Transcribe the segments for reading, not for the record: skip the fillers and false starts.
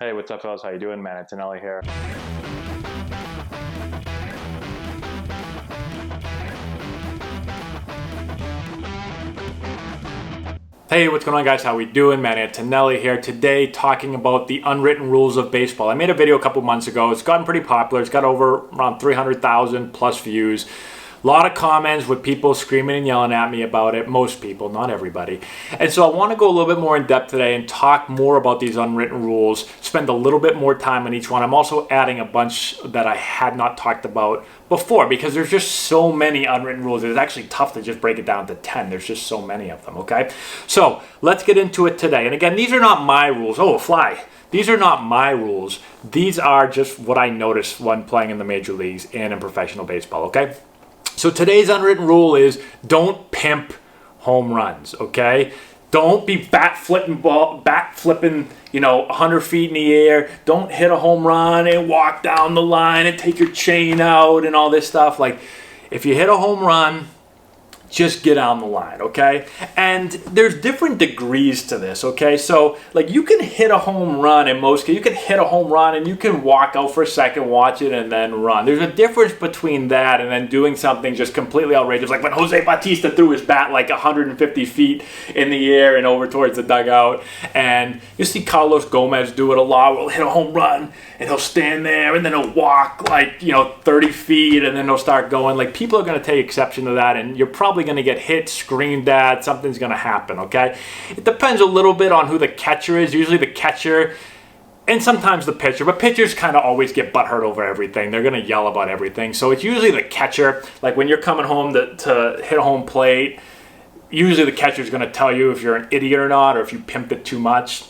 Hey, what's up, fellas? How you doing, man? Antonelli here. Hey, what's going on, guys? How we doing? Man, Antonelli here today, talking about the unwritten rules of baseball. I made a video a couple months ago. It's gotten pretty popular. It's got over around 300,000 plus views. A lot of comments with people screaming and yelling at me about it. Most people, not everybody. And so I want to go a little bit more in depth today and talk more about these unwritten rules, spend a little bit more time on each one. I'm also adding a bunch that I had not talked about before because there's just so many unwritten rules. It's actually tough to just break it down to 10. There's just so many of them, okay? So let's get into it today. And again, these are not my rules. Oh, fly. These are not my rules. These are just what I noticed when playing in the major leagues and in professional baseball, okay? So today's unwritten rule is don't pimp home runs, okay? Don't be bat flipping, 100 feet in the air. Don't hit a home run and walk down the line and take your chain out and all this stuff. Like, if you hit a home run, just get on the line, okay? And there's different degrees to this, okay? So, like, you can hit a home run in most cases. You can hit a home run and you can walk out for a second, watch it, and then run. There's a difference between that and then doing something just completely outrageous, like when Jose Bautista threw his bat like 150 feet in the air and over towards the dugout. And you see Carlos Gomez do it a lot. He'll hit a home run and he'll stand there and then he'll walk like, 30 feet and then he'll start going. Like, people are going to take exception to that, and you're probably going to get hit, screamed at, something's going to happen, okay? It depends a little bit on who the catcher is. Usually the catcher and sometimes the pitcher, but pitchers kind of always get butthurt over everything. They're going to yell about everything. So it's usually the catcher. Like, when you're coming home to hit a home plate, usually the catcher is going to tell you if you're an idiot or not, or if you pimped it too much.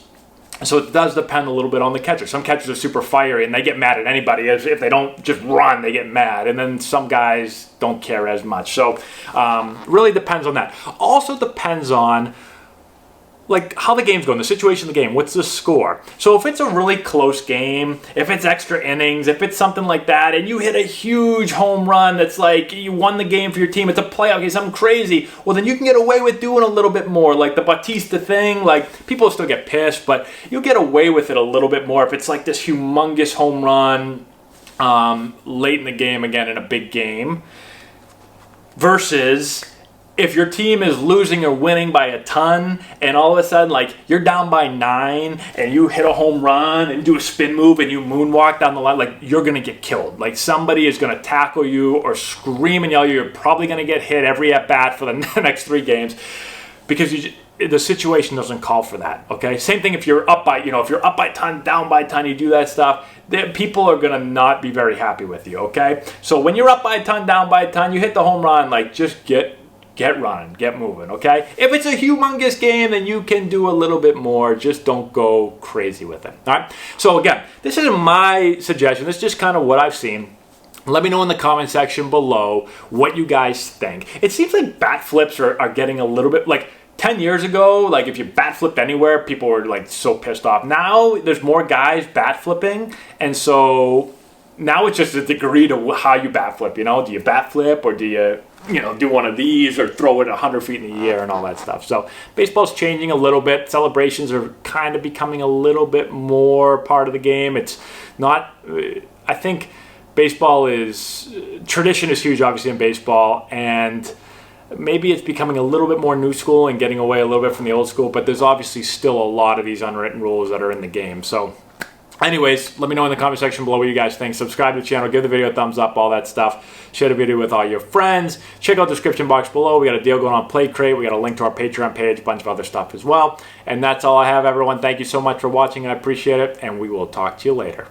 So it does depend a little bit on the catcher. Some catchers are super fiery and they get mad at anybody. If they don't just run, they get mad. And then some guys don't care as much. So really depends on that. Also depends on like how the game's going, the situation of the game, what's the score. So if it's a really close game, if it's extra innings, if it's something like that, and you hit a huge home run that's like you won the game for your team, it's a playoff game, something crazy, well then you can get away with doing a little bit more, like the Bautista thing. Like, people still get pissed, but you get away with it a little bit more if it's like this humongous home run late in the game, again in a big game, versus if your team is losing or winning by a ton and all of a sudden, like, you're down by 9 and you hit a home run and do a spin move and you moonwalk down the line, like, you're going to get killed. Like, somebody is going to tackle you or scream and yell. You're probably going to get hit every at-bat for the next 3 games because the situation doesn't call for that, okay? Same thing if you're up by, if you're up by a ton, down by a ton, you do that stuff, people are going to not be very happy with you, okay? So when you're up by a ton, down by a ton, you hit the home run, like, just get running, get moving, okay? If it's a humongous game, then you can do a little bit more. Just don't go crazy with it, all right? So again, this isn't my suggestion. This is just kind of what I've seen. Let me know in the comment section below what you guys think. It seems like bat flips are getting a little bit, like 10 years ago, like if you bat flipped anywhere, people were like so pissed off. Now there's more guys bat flipping, and so now it's just a degree to how you bat flip, Do you bat flip or do you do one of these or throw it 100 feet in the air and all that stuff? So baseball's changing a little bit. Celebrations are kind of becoming a little bit more part of the game. It's not, I think tradition is huge, obviously, in baseball, and maybe it's becoming a little bit more new school and getting away a little bit from the old school, but there's obviously still a lot of these unwritten rules that are in the game. So anyways, let me know in the comment section below what you guys think. Subscribe to the channel, give the video a thumbs up, all that stuff. Share the video with all your friends. Check out the description box below. We got a deal going on Play Crate. We got a link to our Patreon page, a bunch of other stuff as well. And that's all I have, everyone. Thank you so much for watching. I appreciate it, and we will talk to you later.